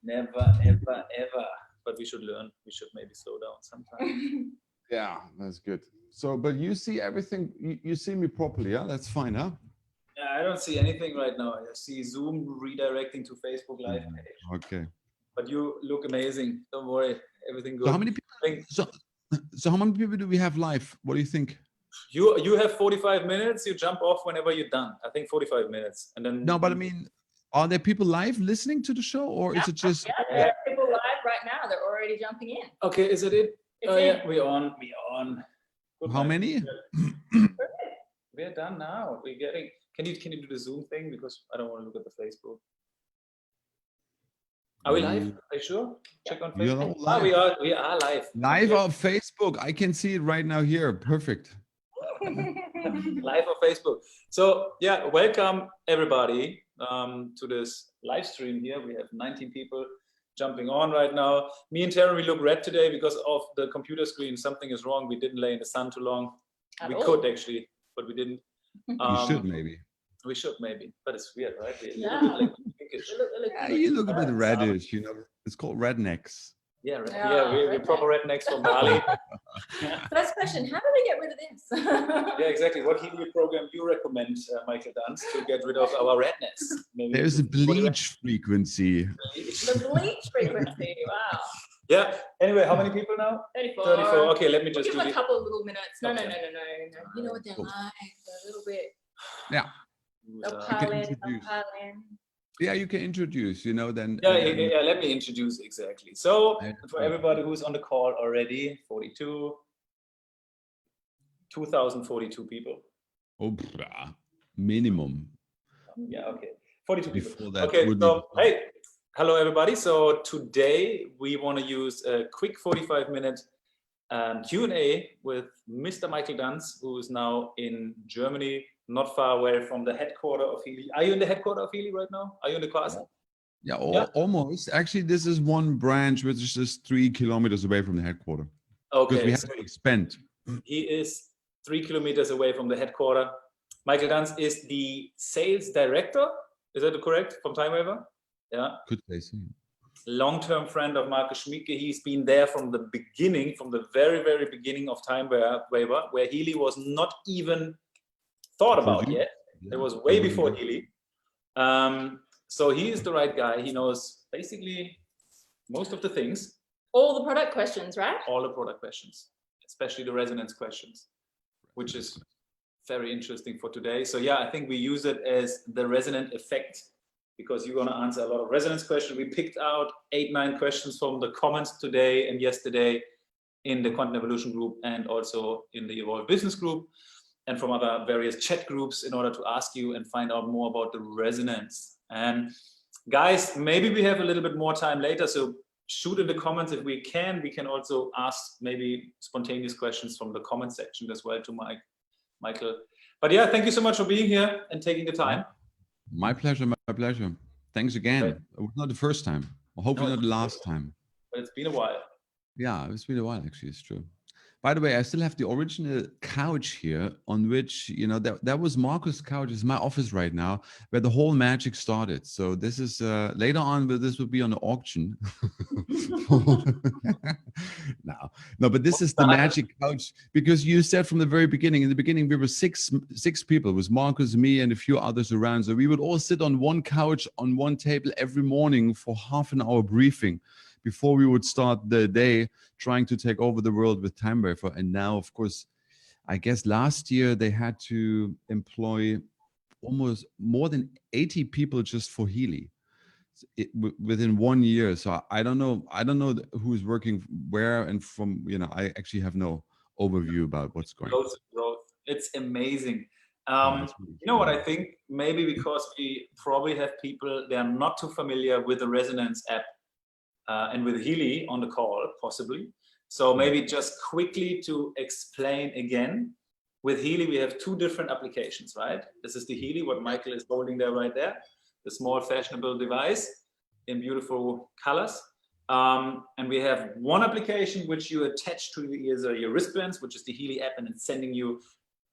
Never, ever, ever. But we should learn. We should maybe slow down sometime. Yeah, that's good. So, but you see everything, you see me properly, yeah? That's fine, huh? Yeah, I don't see anything right now. I see Zoom redirecting to Facebook Live page. Okay. But you look amazing. Don't worry. Everything good. So how many people, so how many people do we have live? What do you think? You have 45 minutes. You jump off whenever you're done. I think 45 minutes. And then... No, but I mean, are there people live listening to the show, or is it just... Yeah, there are people live right now. They're already jumping in. Okay, is it it? It's Oh in. yeah, we're on. Good How night. many? We're done now. We're getting... Can you do the Zoom thing? Because I don't want to look at the Facebook. Are we live? Are you sure? Check on You're Facebook. not live. We are live. Live Okay. on Facebook. I can see it right now here. Perfect. Live on Facebook. So yeah, welcome everybody to this live stream here. We have 19 people jumping on right now. Me and Terry, we look red today because of the computer screen. Something is wrong. We didn't lay in the sun too long. We could actually, but we didn't. You should maybe. We should maybe, but it's weird, right? Yeah. Yeah, you look a bit reddish, you know. It's called rednecks. Yeah, right. Yeah, Yeah, we're proper rednecks from Bali. First question, how do we get rid of this? Yeah, exactly. What Healy program you recommend, Michael Danz, to get rid of our redness? Maybe There's a bleach frequency. The bleach frequency, wow. Yeah. Anyway, how many people now? 34. 34. Okay, let me just Give do them a the... couple of little minutes. No. Okay. You know what they're like, a little bit. Yeah. They'll Uh, pile in, introduce. they'll pile in. Yeah, you can introduce, you know, then. Yeah, let me introduce exactly. So for everybody who's on the call already, 42, 2,042 people. Oh, minimum. Yeah, okay. 42 people. Before that Okay, would so be... hey, hello everybody. So today we want to use a quick 45-minute Q&A with Mr. Michael Danz, who is now in Germany, not far away from the headquarters of Healy. Are you in the headquarters of Healy right now? Are you in the castle? Yeah, almost. Actually, this is one branch which is just 3 kilometers away from the headquarters. Okay. Because we have to expand. He is 3 kilometers away from the headquarters. Michael Danz is the sales director. Is that correct? From Time Waver? Yeah. Could say so. Long-term friend of Marcus Schmiedke. He's been there from the beginning, from the very, very beginning of Time Waver, where Healy was not even thought about yet. It was way before Healy. So he is the right guy. He knows basically most of the things. All the product questions, right? All the product questions, especially the resonance questions, which is very interesting for today. So yeah, I think we use it as the resonant effect because you're going to answer a lot of resonance questions. We picked out 8-9 questions from the comments today and yesterday in the Quantum Evolution group and also in the Evolve Business group and from other various chat groups in order to ask you and find out more about the resonance. And guys, maybe we have a little bit more time later, so shoot in the comments if we can. We can also ask maybe spontaneous questions from the comment section as well to Michael. But yeah, thank you so much for being here and taking the time. My pleasure, my pleasure. Thanks again. Great. It was not the first time. Hopefully not the last time. But it's been a while. Yeah, it's been a while actually, it's true. By the way, I still have the original couch here on which, you know, that was Marcus' couch. It's my office right now where the whole magic started. So this is later on, but this will be on the auction. No, but this is the magic couch because you said from the very beginning, in the beginning, we were six people. It was Marcus, me, and a few others around. So we would all sit on one couch on one table every morning for half an hour briefing before we would start the day trying to take over the world with Time Waver. And now, of course, I guess last year they had to employ almost more than 80 people just for Healy within 1 year. So I don't know who's working where and from, you know, I actually have no overview about what's going on. Growth. It's amazing. You know what I think? Maybe because we probably have people, they are not too familiar with the Resonance app and with Healy on the call, possibly. So maybe just quickly to explain again, with Healy, we have 2 different applications, right? This is the Healy, what Michael is holding there right there, the small fashionable device in beautiful colors. And we have one application which you attach to your wristbands, which is the Healy app, and it's sending you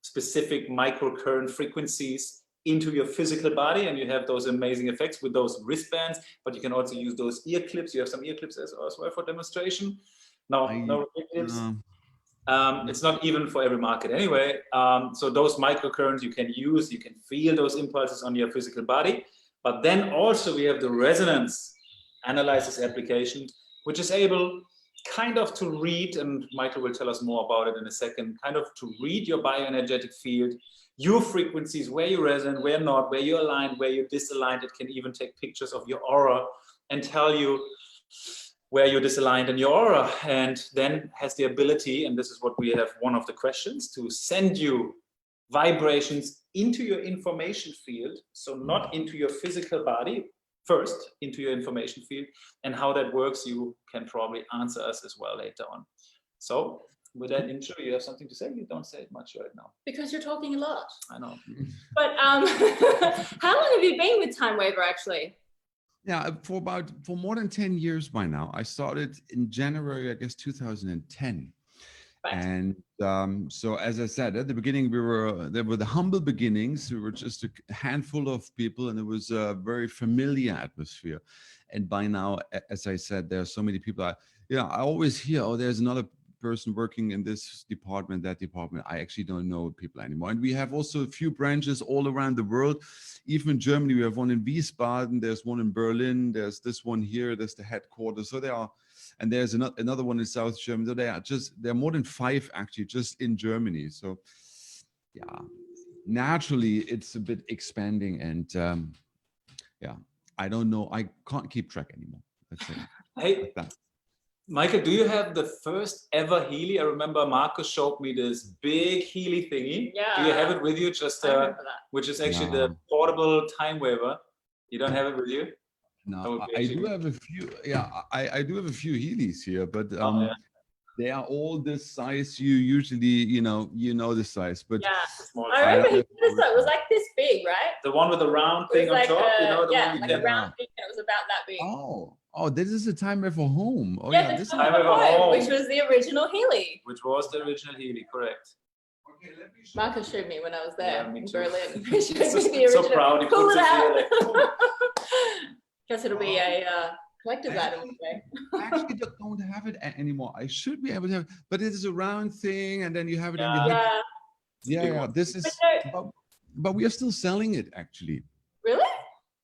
specific microcurrent frequencies into your physical body, and you have those amazing effects with those wristbands, but you can also use those ear clips. You have some ear clips as well for demonstration. No ear clips. It's not even for every market anyway. So those microcurrents you can use, you can feel those impulses on your physical body. But then also we have the resonance analysis application, which is able kind of to read, and Michael will tell us more about it in a second, kind of to read your bioenergetic field, your frequencies, where you resonate, where not, where you're aligned, where you're disaligned. It can even take pictures of your aura and tell you where you're disaligned in your aura, and then has the ability, and this is what we have one of the questions, to send you vibrations into your information field. So not into your physical body, first into your information field, and how that works you can probably answer us as well later on. So with that intro, you have something to say? You don't say it much right now. Because you're talking a lot. I know. But how long have you been with Time Waver actually? Yeah, for more than 10 years by now. I started in January, I guess, 2010. Right. And so, as I said, at the beginning, there were the humble beginnings. We were just a handful of people, and it was a very familiar atmosphere. And by now, as I said, there are so many people. I always hear, oh, there's another person working in this department, that department. I actually don't know people anymore. And we have also a few branches all around the world. Even in Germany, we have one in Wiesbaden, there's one in Berlin, there's this one here, there's the headquarters. So there are, and there's another one in South Germany. So there are more than 5 actually just in Germany. So yeah, naturally it's a bit expanding, and yeah, I don't know, I can't keep track anymore. That's it. Hey, like that. Michael, do you have the first ever Healy? I remember Marcus showed me this big Healy thingy. Yeah. Do you have it with you? Just I remember that. which is actually No. the portable time waver. You don't have it with you? No, I do have a few. Yeah, I do have a few Healys here, but yeah. they are all this size. You usually, you know the size, but Yeah. Small. I remember he don't did this, it was like this big, right? The one with the round It was thing on like top, a, you know, the yeah, one you like can. a round thing, and it was about that big. oh, this is a timer for home. Oh yeah, yeah, the this is. Time Time Waver Waver Home, Home. which was the original Healy. Which was the original Healy, correct? Okay, let me show Marcus showed me when I was there Yeah, me in too. Berlin. He showed me the So original. proud he Pull puts it it out. here, like, Guess it'll be a collector's item one day. I actually don't have it anymore. I should be able to have, but it is a round thing, and then you have it on your head. Yeah. Yeah. This is, but we are still selling it actually. Really?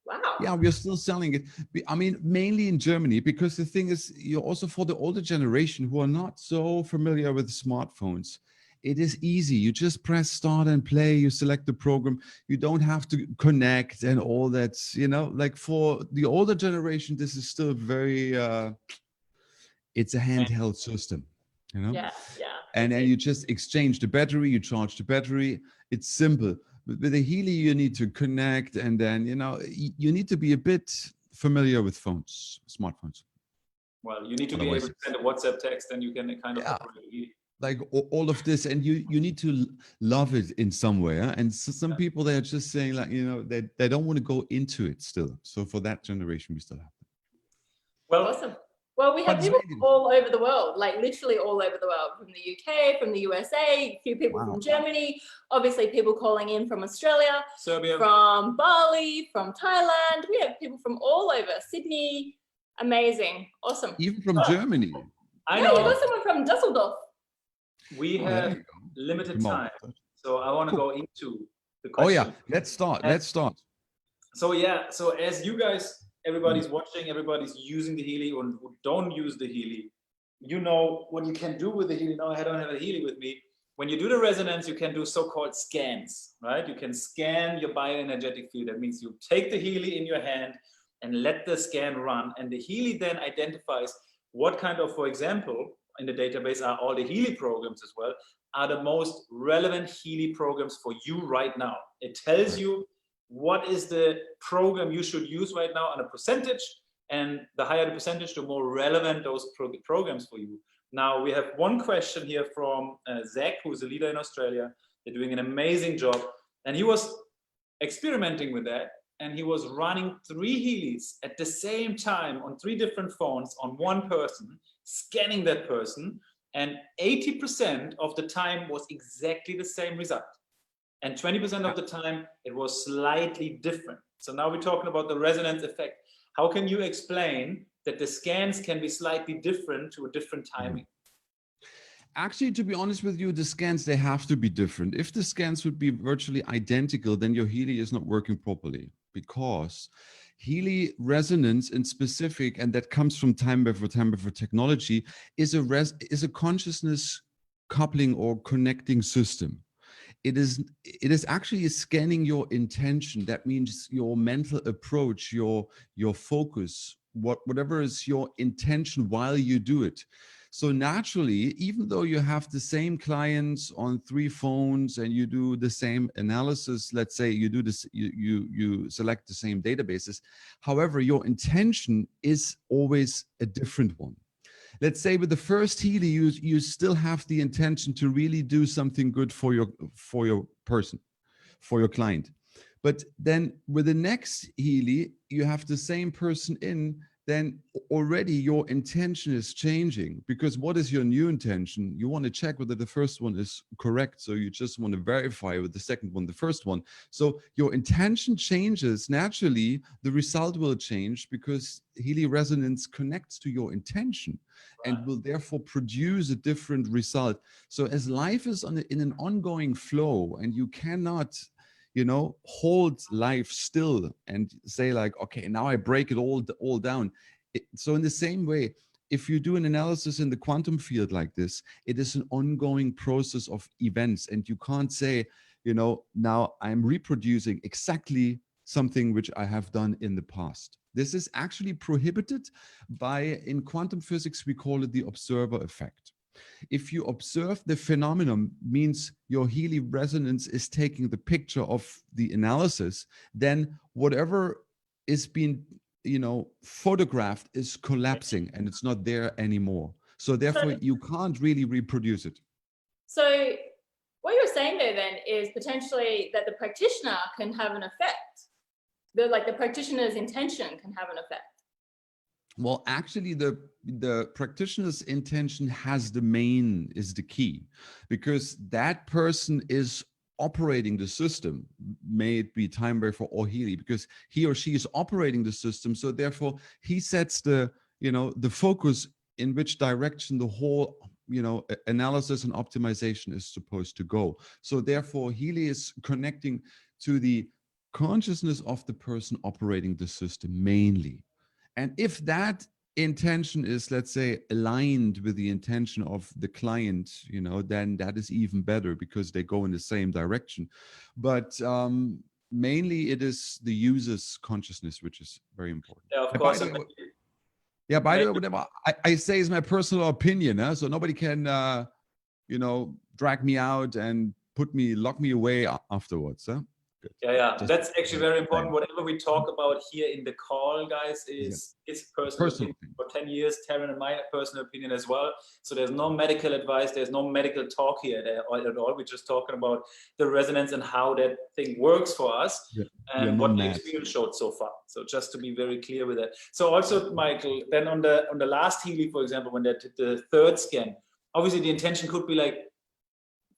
Wow. Yeah, we are still selling it. I mean, mainly in Germany, because the thing is, you're also for the older generation who are not so familiar with smartphones. It is easy. You just press start and play. You select the program. You don't have to connect and all that. You know, like for the older generation, this is still very. It's a handheld system. You know. Yeah. And then you just exchange the battery. You charge the battery. It's simple. But with a Healy, you need to connect, and then you need to be a bit familiar with smartphones. well, you need to be able to send a WhatsApp text, and you can kind of operate Healy. Like all of this, and you need to love it in some way. Huh? And so some people, they're just saying like, they don't want to go into it still. So for that generation, we still have them. Well, Awesome. Well, we have people all over the world, like literally all over the world, from the UK, from the USA, a few people from Germany, obviously people calling in from Australia, Serbia, from Bali, from Thailand. We have people from all over, Sydney. Amazing. Awesome. Even from Germany. I Yeah, know. you got someone from Dusseldorf. We have limited time, so I want to go into the question. Oh yeah, let's start. So yeah, so as you guys, everybody's watching, everybody's using the Healy, or who don't use the Healy, you know what you can do with the Healy. No, I don't have a Healy with me. When you do the resonance, you can do so-called scans, right? You can scan your bioenergetic field. That means you take the Healy in your hand and let the scan run, and the Healy then identifies what kind of, for example, in the database are all the Healy programs as well, are the most relevant Healy programs for you right now. It tells you what is the program you should use right now on a percentage, and the higher the percentage, the more relevant those programs for you. Now we have one question here from Zach, who's a leader in Australia. They're doing an amazing job, and he was experimenting with that, and he was running 3 Healys at the same time on 3 different phones on one person, scanning that person, and 80% of the time was exactly the same result. And 20% of the time, it was slightly different. So now we're talking about the resonance effect. How can you explain that the scans can be slightly different to a different timing? Actually, to be honest with you, the scans, they have to be different. If the scans would be virtually identical, then your Healy is not working properly, because Healy resonance in specific, and that comes from time buffer technology, is a consciousness coupling or connecting system. It is actually scanning your intention. That means your mental approach, your focus, whatever is your intention while you do it. So naturally, even though you have the same clients on 3 phones and you do the same analysis, let's say you do this, you select the same databases. However, your intention is always a different one. Let's say with the first Healy, you still have the intention to really do something good for your person, for your client. But then with the next Healy, you have the same person in, then already your intention is changing, because what is your new intention? You want to check whether the first one is correct. So you just want to verify with the second one, the first one. So your intention changes. Naturally, the result will change because Healy resonance connects to your intention and will therefore produce a different result. So as life is in an ongoing flow, and you cannot, hold life still and say like, okay, now I break it all down. So in the same way, if you do an analysis in the quantum field like this, it is an ongoing process of events, and you can't say, now I'm reproducing exactly something which I have done in the past. This is actually prohibited in quantum physics, we call it the observer effect. If you observe the phenomenon, means your Healy resonance is taking the picture of the analysis, then whatever is being, photographed is collapsing and it's not there anymore. So therefore you can't really reproduce it. So what you're saying there then is potentially that the practitioner can have an effect. The practitioner's intention can have an effect. Well, actually, the practitioner's intention is the key, because that person is operating the system, may it be time buffer or Healy, because he or she is operating the system. So therefore, he sets the focus in which direction the whole analysis and optimization is supposed to go. So therefore, Healy is connecting to the consciousness of the person operating the system mainly. And if that intention is, let's say, aligned with the intention of the client, then that is even better, because they go in the same direction. But mainly it is the user's consciousness, which is very important. Yeah, of course. By the way, whatever I say is my personal opinion, so nobody can, drag me out and lock me away afterwards. Yeah. That's actually very important. Whatever we talk about here in the call, guys, is personal opinion. For 10 years, Taryn and my personal opinion as well. So there's no medical advice. There's no medical talk here at all. We're just talking about the resonance and how that thing works for us and what the experience showed so far. So just to be very clear with that. So also, Michael, then on the last Healy, for example, when they did the third scan, obviously the intention could be like,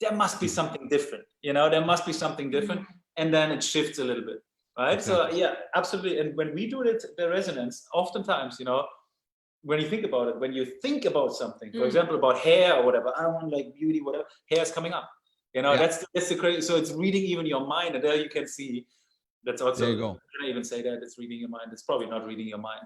there must be something different. There must be something different. And then it shifts a little bit, right? Exactly. So yeah, absolutely. And when we do the resonance, oftentimes, when you think about it, when you think about something, for example, about hair or whatever, I want like beauty, whatever, hair is coming up. That's the crazy. So it's reading even your mind, and there you can see. That's also. There you go. Can I even say that it's reading your mind? It's probably not reading your mind,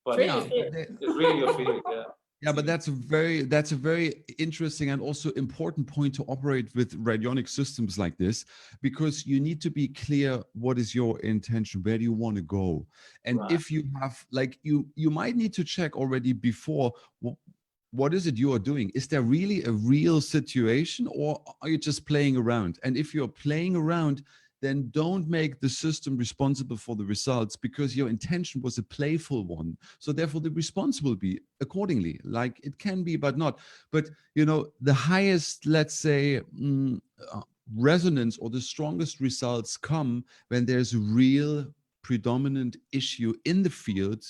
but it's reading your feeling. Yeah. Yeah, but that's a very interesting and also important point to operate with radionic systems like this, because you need to be clear what is your intention, where do you want to go, and if you have you might need to check already before what is it you are doing. Is there really a real situation, or are you just playing around? And if you're playing around, then don't make the system responsible for the results, because your intention was a playful one. So therefore the response will be accordingly, like it can be, but not. But, the highest, let's say, resonance or the strongest results come when there's a real predominant issue in the field,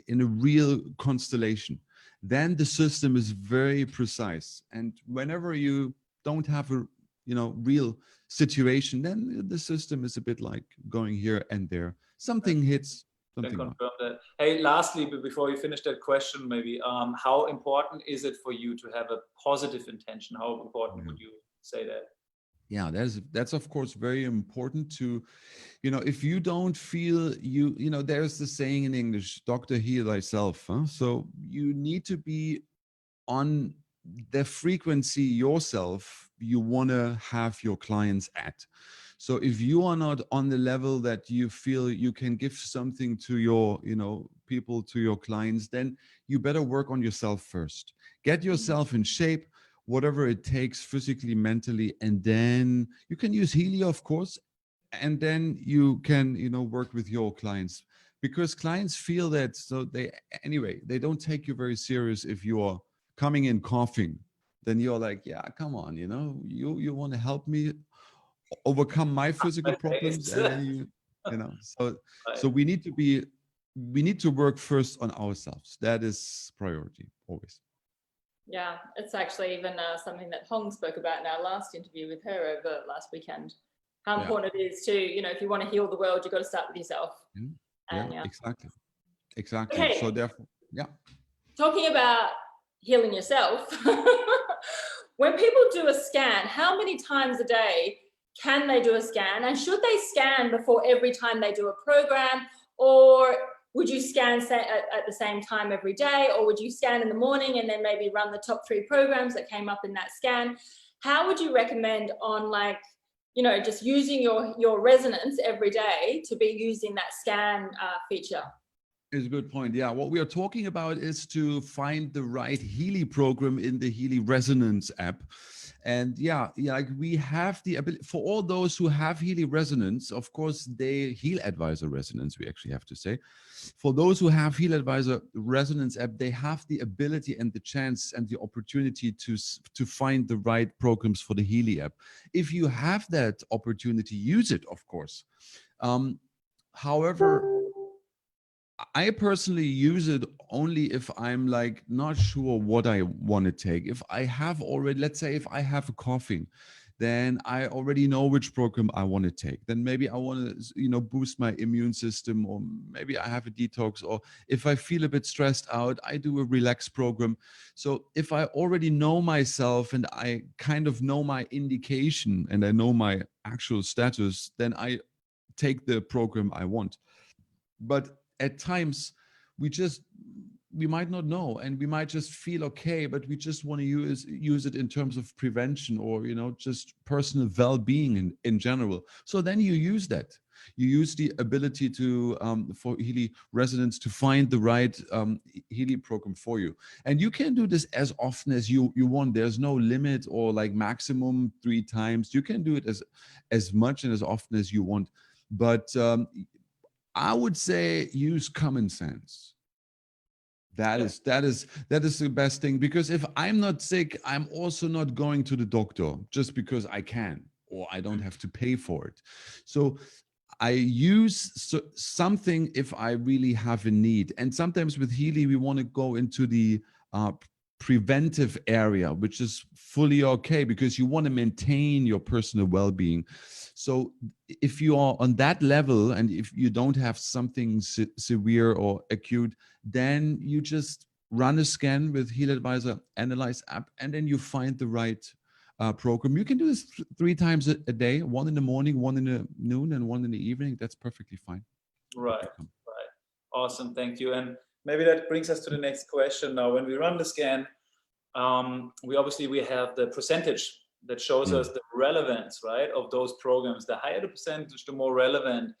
in a real constellation. Then the system is very precise. And whenever you don't have a real situation, then the system is a bit like going here and there. Something hits. Can confirm that. Hey, lastly, before you finish that question, maybe, how important is it for you to have a positive intention? How important would you say that? Yeah, that's of course very important to, if you don't feel there's the saying in English, Dr. Heal thyself. Huh? So you need to be on the frequency yourself you want to have your clients at. So if you are not on the level that you feel you can give something to your, people, to your clients, then you better work on yourself first. Get yourself in shape, whatever it takes, physically, mentally, and then you can use Healy, of course, and then you can, work with your clients, because clients feel that. So they don't take you very serious if you are coming in coughing. Then you're like, yeah, come on, you want to help me overcome my physical problems, and then so we need to work first on ourselves. That is priority always. Yeah, it's actually even something that Hong spoke about in our last interview with her over last weekend. How important it is to, if you want to heal the world, you've got to start with yourself. Exactly. Okay. So therefore, talking about healing yourself, when people do a scan, how many times a day can they do a scan? And should they scan before every time they do a program? Or would you scan at the same time every day? Or would you scan in the morning and then maybe run the top 3 programs that came up in that scan? How would you recommend on just using your resonance every day to be using that scan feature? Is a good point. Yeah, what we are talking about is to find the right Healy program in the Healy Resonance app. And like we have the ability for all those who have Healy Resonance, of course, they Heal Advisor Resonance, we actually have to say. For those who have Heal Advisor Resonance app, they have the ability and the chance and the opportunity to find the right programs for the Healy app. If you have that opportunity, use it, of course. However, I personally use it only if I'm like not sure what I want to take. If I have already, let's say if I have a coughing, then I already know which program I want to take. Then maybe I want to, boost my immune system, or maybe I have a detox, or if I feel a bit stressed out, I do a relax program. So if I already know myself and I kind of know my indication and I know my actual status, then I take the program I want. But at times we might not know, and we might just feel okay, but we just want to use it in terms of prevention, or just personal well-being in general. So then you use that. You use the ability to for Healy Resonance to find the right Healy program for you, and you can do this as often as you want. There's no limit or like maximum 3 times. You can do it as much and as often as you want, but I would say use common sense. That is the best thing, because if I'm not sick, I'm also not going to the doctor just because I can, or I don't have to pay for it. So I use something if I really have a need. And sometimes with Healy, we want to go into the preventive area, which is fully okay, because you want to maintain your personal well-being. So if you are on that level, and if you don't have something severe or acute, then you just run a scan with Heal Advisor Analyze app, and then you find the right program. You can do this 3 times a day, 1 in the morning, 1 in the noon, and 1 in the evening. That's perfectly fine. Right. Awesome, thank you. And maybe that brings us to the next question. Now, when we run the scan, we have the percentage that shows us the relevance, right, of those programs. The higher the percentage, the more relevant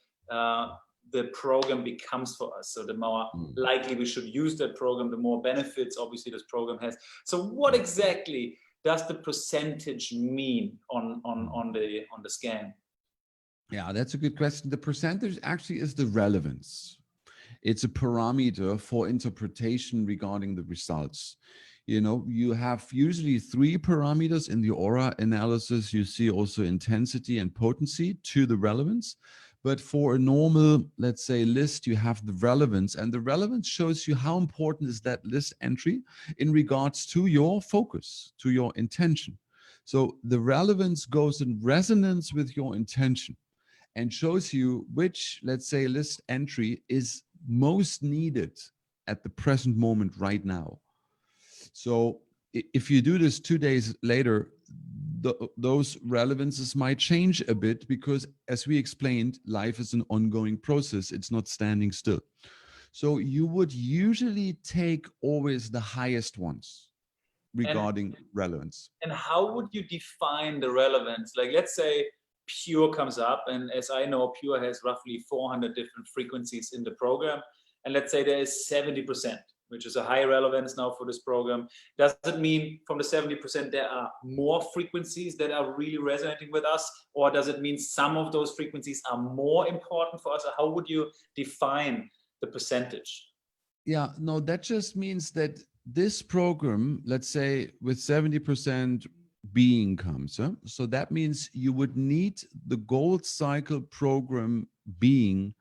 the program becomes for us. So the more likely we should use that program, the more benefits obviously this program has. So what exactly does the percentage mean on the scan? Yeah, that's a good question. The percentage actually is the relevance. It's a parameter for interpretation regarding the results. You have usually 3 parameters in the aura analysis. You see also intensity and potency to the relevance. But for a normal, let's say, list, you have the relevance, and the relevance shows you how important is that list entry in regards to your focus, to your intention. So the relevance goes in resonance with your intention and shows you which, let's say, list entry is most needed at the present moment right now. So if you do this 2 days later, those relevances might change a bit because, as we explained, life is an ongoing process. It's not standing still. So you would usually take always the highest ones regarding relevance. And how would you define the relevance? Like, let's say Pure comes up, and as I know, Pure has roughly 400 different frequencies in the program. And let's say there is 70%, which is a high relevance now for this program. Does it mean from the 70% there are more frequencies that are really resonating with us? Or does it mean some of those frequencies are more important for us? Or how would you define the percentage? Yeah, no, that just means that this program, let's say with 70% being comes, huh? So that means you would need the gold cycle program being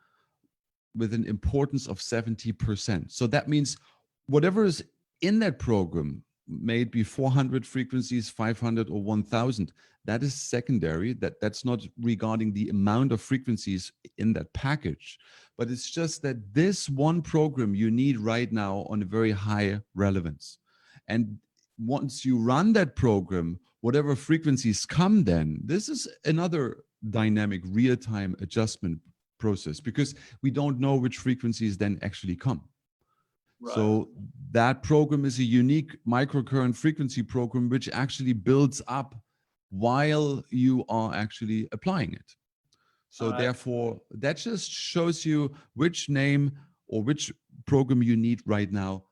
with an importance of 70%. So that means whatever is in that program, may it be 400 frequencies, 500 or 1000, that is secondary. That's not regarding the amount of frequencies in that package, but it's just that this one program you need right now on a very high relevance. And once you run that program, whatever frequencies come then, this is another dynamic real-time adjustment process because we don't know which frequencies then actually come. Right. So that program is a unique microcurrent frequency program which actually builds up while you are actually applying it. So therefore, that just shows you which name or which program you need right now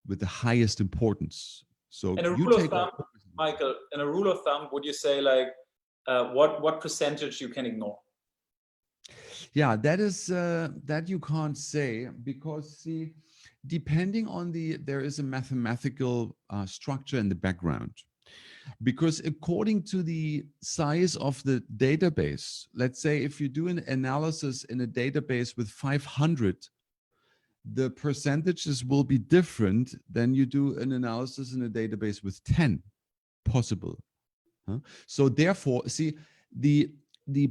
with the highest importance. So and a rule of thumb, Michael, and a rule of thumb, would you say like what percentage you can ignore? Yeah, that is that you can't say because see, depending on there is a mathematical structure in the background. Because according to the size of the database, let's say if you do an analysis in a database with 500, the percentages will be different than you do an analysis in a database with 10 possible. So therefore, see, the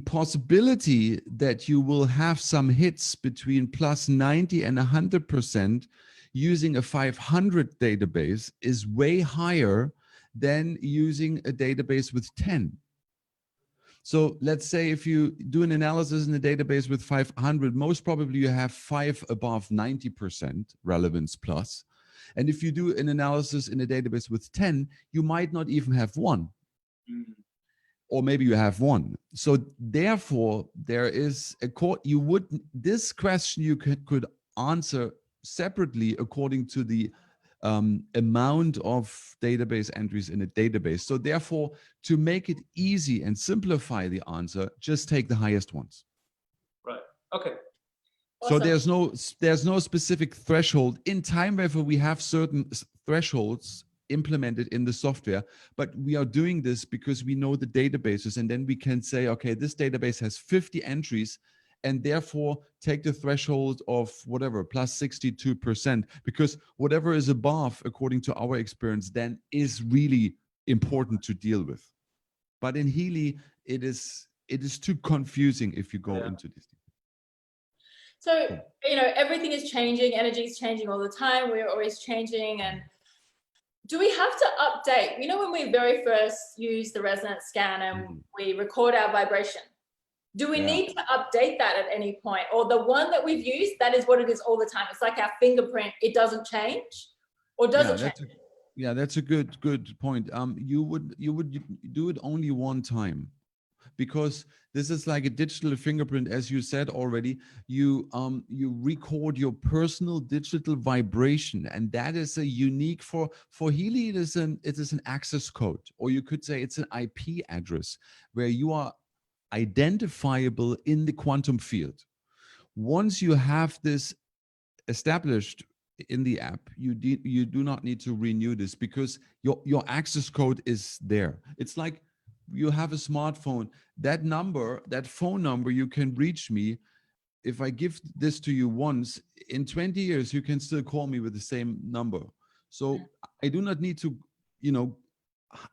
possibility that you will have some hits between plus 90 and 100% using a 500 database is way higher than using a database with 10. So let's say if you do an analysis in a database with 500, most probably you have 5 above 90% relevance plus. And if you do an analysis in a database with 10, you might not even have 1. Mm-hmm. Or maybe you have 1. So therefore, there is this question you could answer separately according to the amount of database entries in a database. So therefore, to make it easy and simplify the answer, just take the highest ones. Right. Okay. Awesome. So there's no specific threshold. In TimeWaver, we have certain thresholds implemented in the software, but we are doing this because we know the databases, and then we can say, okay, this database has 50 entries, and therefore take the threshold of whatever, plus 62%, because whatever is above, according to our experience, then is really important to deal with. But in Healy, it is too confusing if you go into this. So, you know, everything is changing, energy is changing all the time, we're always changing, and do we have to update? You know, when we very first use the resonance scan and we record our vibration, do we need to update that at any point? Or the one that we've used, that is what it is all the time? It's like our fingerprint, it doesn't change? Or does it change? Yeah, that's a good point. You would do it only one time, because this is like a digital fingerprint, as you said already. You record your personal digital vibration, and that is a unique for Healy. It is an access code, or you could say it's an IP address where you are identifiable in the quantum field. Once you have this established in the app, you do not need to renew this, because your access code is there. It's like you have a smartphone. That phone number, you can reach me. If I give this to you once, in 20 years, you can still call me with the same number. So I do not need to,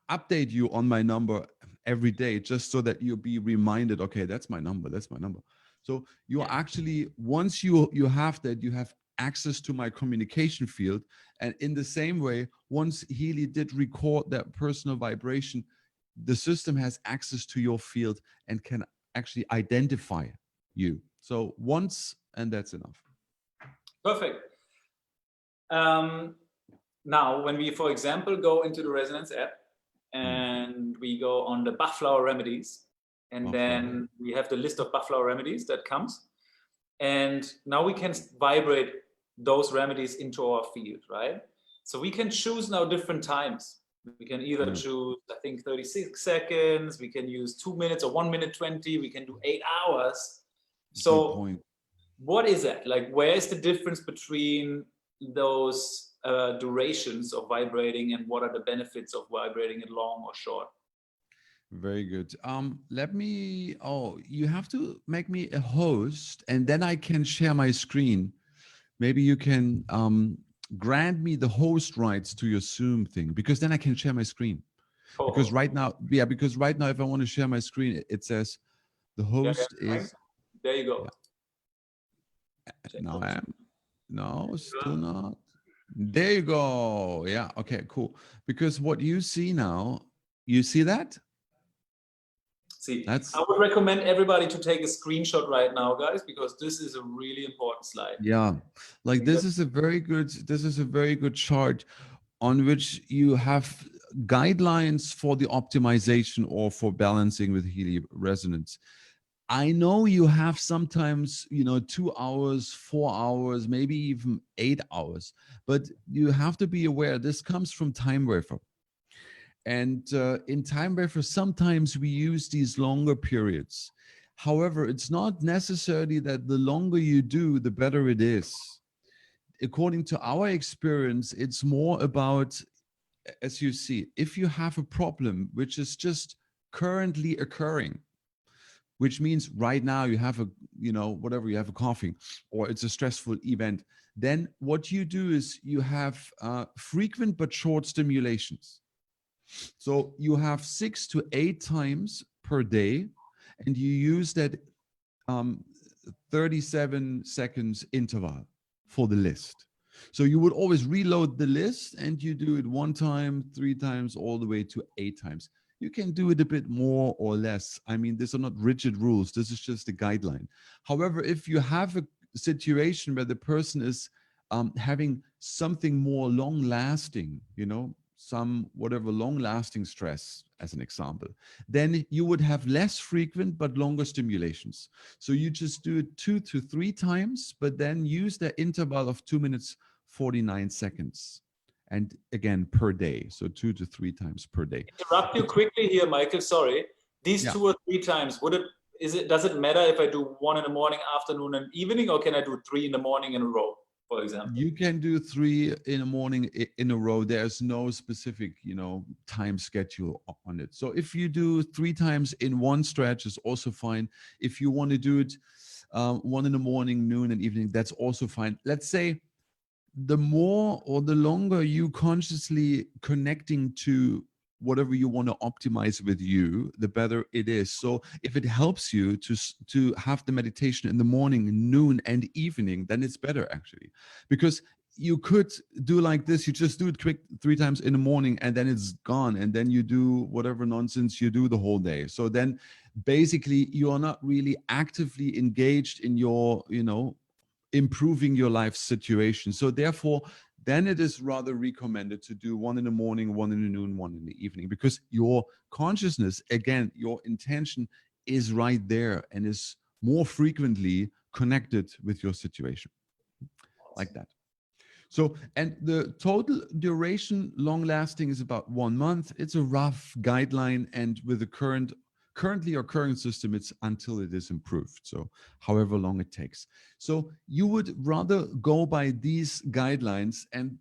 update you on my number every day, just so that you'll be reminded, okay, that's my number, that's my number. So you Yeah. actually, once you have that, you have access to my communication field. And in the same way, once Healy did record that personal vibration, the system has access to your field and can actually identify you. So once, and that's enough. Perfect. Now, when we, for example, go into the Resonance app and we go on the Bachflower remedies, and then we have the list of Bachflower remedies that comes, and now we can vibrate those remedies into our field, right? So we can choose now different times. We can either choose, I think, 36 seconds. We can use 2 minutes or 1 minute 20. We can do 8 hours. So what is that? Like, where is the difference between those durations of vibrating, and what are the benefits of vibrating it long or short? Very good. Let me, you have to make me a host, and then I can share my screen. Maybe you can grant me the host rights to your Zoom thing, because then I can share my screen. Because right now, because right now, if I want to share my screen, it says the host is. There you go. Now I am. No, still not. There you go. Yeah. Okay, cool. Because what you see now, you see that? See, I would recommend everybody to take a screenshot right now, guys, because this is a really important slide. Yeah. Like this is a very good chart on which you have guidelines for the optimization or for balancing with Healy resonance. I know you have sometimes, 2 hours, 4 hours, maybe even 8 hours, but you have to be aware this comes from time wafer. And in time wafer, sometimes we use these longer periods. However, it's not necessarily that the longer you do, the better it is. According to our experience, it's more about, as you see, if you have a problem which is just currently occurring, which means right now you have a, whatever, you have a coughing, or it's a stressful event, then what you do is you have frequent but short stimulations. So you have 6 to 8 times per day, and you use that 37 seconds interval for the list. So you would always reload the list, and you do it 1 time, 3 times, all the way to 8 times. You can do it a bit more or less. I mean, these are not rigid rules. This is just a guideline. However, if you have a situation where the person is having something more long lasting, some whatever long lasting stress, as an example, then you would have less frequent but longer stimulations. So you just do it 2 to 3 times, but then use the interval of 2 minutes, 49 seconds. And again, per day. So 2 to 3 times per day. Interrupt you quickly here, Michael. Sorry. These 2 or 3 times, does it matter if I do 1 in the morning, afternoon, and evening, or can I do 3 in the morning in a row, for example? You can do 3 in the morning in a row. There's no specific, time schedule on it. So if you do 3 times in one stretch, is also fine. If you want to do it 1 in the morning, noon, and evening, that's also fine. Let's say the more or the longer you consciously connecting to whatever you want to optimize with you, the better it is. So if it helps you to have the meditation in the morning, noon, and evening, then it's better actually. Because you could do like this, you just do it quick 3 times in the morning, and then it's gone, and then you do whatever nonsense you do the whole day. So then basically you are not really actively engaged in your, improving your life situation. So therefore, then it is rather recommended to do 1 in the morning, 1 in the noon, 1 in the evening, because your consciousness, again, your intention is right there and is more frequently connected with your situation, like that. So, and the total duration, long lasting, is about 1 month. It's a rough guideline, and with the currently occurring system, it's until it is improved. So however long it takes. So you would rather go by these guidelines, and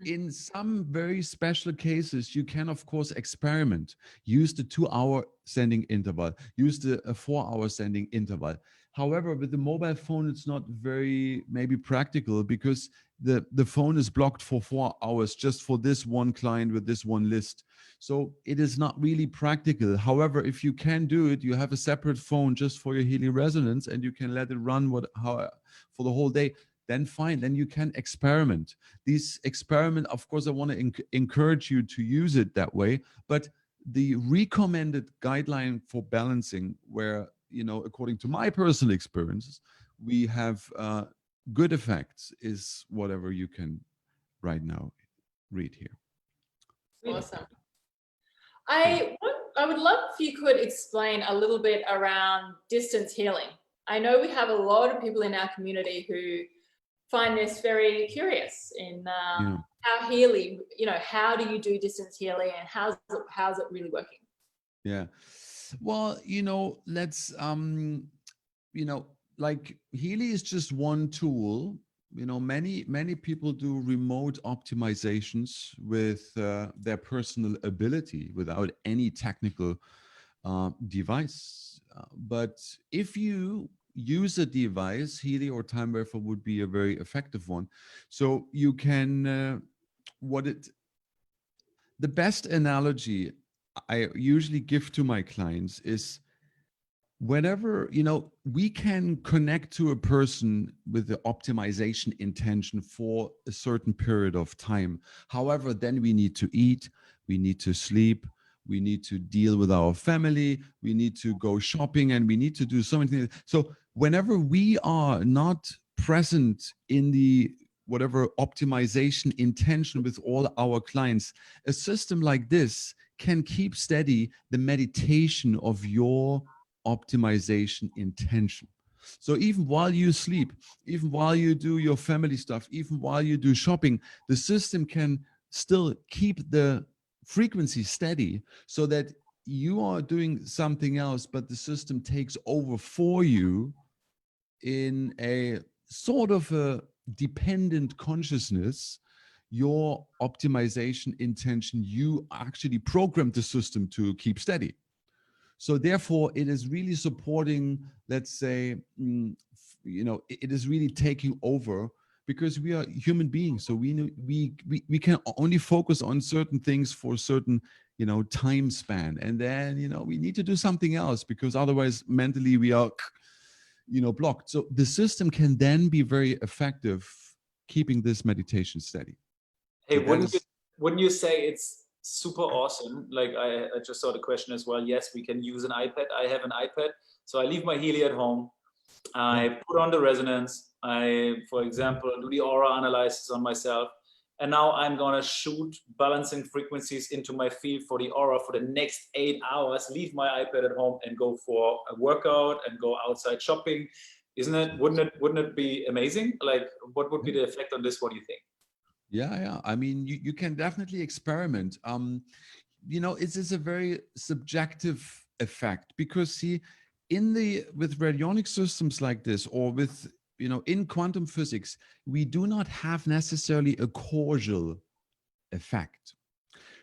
in some very special cases, you can of course experiment. Use the 2-hour sending interval, use the 4-hour sending interval. However, with the mobile phone, it's not very maybe practical because the phone is blocked for 4 hours just for this one client with this one list. So it is not really practical. However, if you can do it, you have a separate phone just for your Healy resonance and you can let it run for the whole day, then fine, then you can experiment. These experiment, of course, I want to encourage you to use it that way, but the recommended guideline for balancing where, according to my personal experiences, we have good effects is whatever you can right now read here. Awesome. I would love if you could explain a little bit around distance healing. I know we have a lot of people in our community who find this very curious in how Healy, how do you do distance healing and how's it really working? Yeah. Well, let's, like Healy is just one tool. Many people do remote optimizations with their personal ability without any technical device. But if you use a device, Healy or Time Wafer would be a very effective one. So you can, the best analogy I usually give to my clients is whenever, we can connect to a person with the optimization intention for a certain period of time. However, then we need to eat, we need to sleep, we need to deal with our family, we need to go shopping, and we need to do so many things. So whenever we are not present in the whatever optimization intention with all our clients, a system like this can keep steady the meditation of your optimization intention. So even while you sleep, even while you do your family stuff, even while you do shopping, the system can still keep the frequency steady so that you are doing something else, but the system takes over for you in a sort of a dependent consciousness. Your optimization intention, you actually programmed the system to keep steady. So therefore, it is really supporting, let's say, it is really taking over because we are human beings. So we can only focus on certain things for a certain, time span. And then, we need to do something else because otherwise mentally we are, blocked. So the system can then be very effective keeping this meditation steady. Hey, So wouldn't you say it's super awesome? Like I just saw the question as well. Yes, we can use an iPad. I have an iPad. So I leave my Healy at home. I put on the resonance. I, for example, do the aura analysis on myself. And now I'm going to shoot balancing frequencies into my field for the aura for the next 8 hours, leave my iPad at home and go for a workout and go outside shopping. Wouldn't it be amazing? Like, what would be the effect on this? What do you think? Yeah. I mean, you can definitely experiment. It's a very subjective effect because see, with radionic systems like this, or with, in quantum physics, we do not have necessarily a causal effect.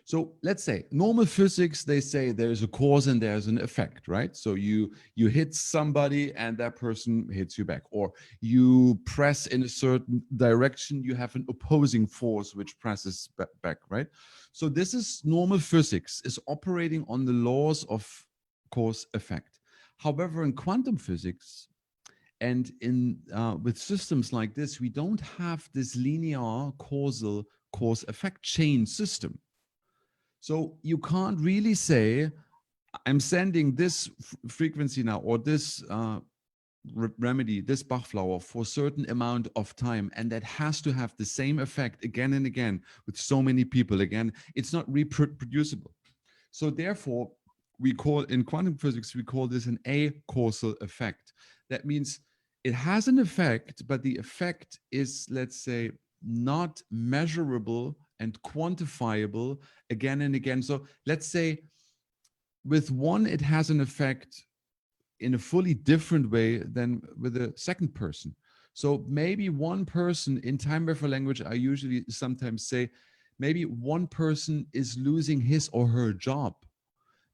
So let's say normal physics, they say there's a cause and there's an effect, right? So you hit somebody and that person hits you back, or you press in a certain direction, you have an opposing force which presses back, right? So this is normal physics, is operating on the laws of cause effect. However, in quantum physics and with systems like this, we don't have this linear causal cause effect chain system. So you can't really say, I'm sending this frequency now, or this remedy, this Bach flower for a certain amount of time, and that has to have the same effect again and again with so many people. Again, it's not reproducible. So therefore, in quantum physics, we call this an acausal effect. That means it has an effect, but the effect is, let's say, not measurable and quantifiable again and again. So let's say with one, it has an effect in a fully different way than with a second person. So maybe one person, in time wafer language, I usually sometimes say, maybe one person is losing his or her job.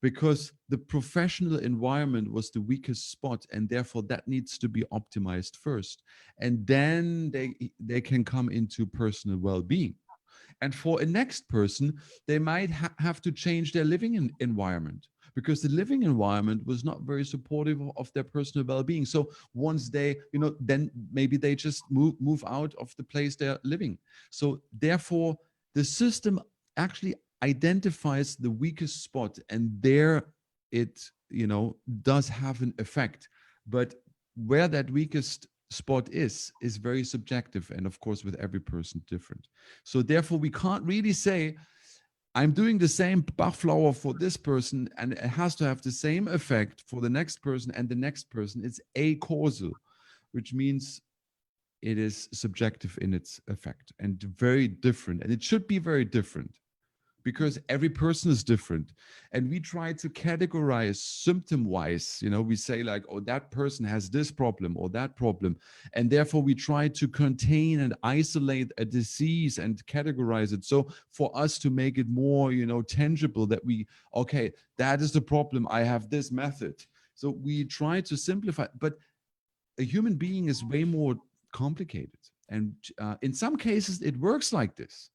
because the professional environment was the weakest spot, and therefore that needs to be optimized first, and then they can come into personal well-being. And for a next person, they might have to change their living environment, because the living environment was not very supportive of their personal well-being. So once they, then maybe they just move out of the place they're living. So therefore, the system actually identifies the weakest spot, and there it, does have an effect. But where that weakest spot is very subjective, and of course with every person different. So therefore we can't really say I'm doing the same Bach flower for this person and it has to have the same effect for the next person and the next person. It's acausal, which means it is subjective in its effect and very different, and it should be very different, because every person is different. And we try to categorize symptom-wise, we say like, oh, that person has this problem or that problem. And therefore we try to contain and isolate a disease and categorize it. So for us to make it more, tangible, that okay, that is the problem, I have this method. So we try to simplify, but a human being is way more complicated. And in some cases it works like this,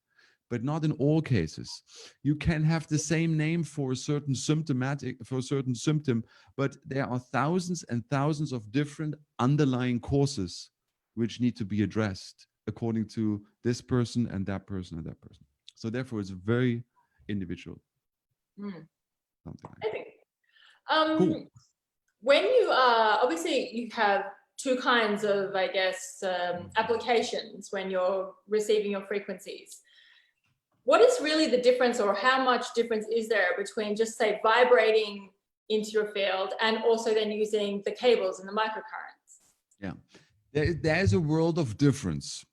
but not in all cases. You can have the same name for a certain symptom, but there are thousands and thousands of different underlying causes which need to be addressed according to this person and that person and that person. So therefore, it's very individual. Something like I think. Cool. When you are, obviously you have two kinds of, I guess, applications when you're receiving your frequencies. What is really the difference, or how much difference is there between just say vibrating into your field and also then using the cables and the microcurrents? Yeah, there's a world of difference,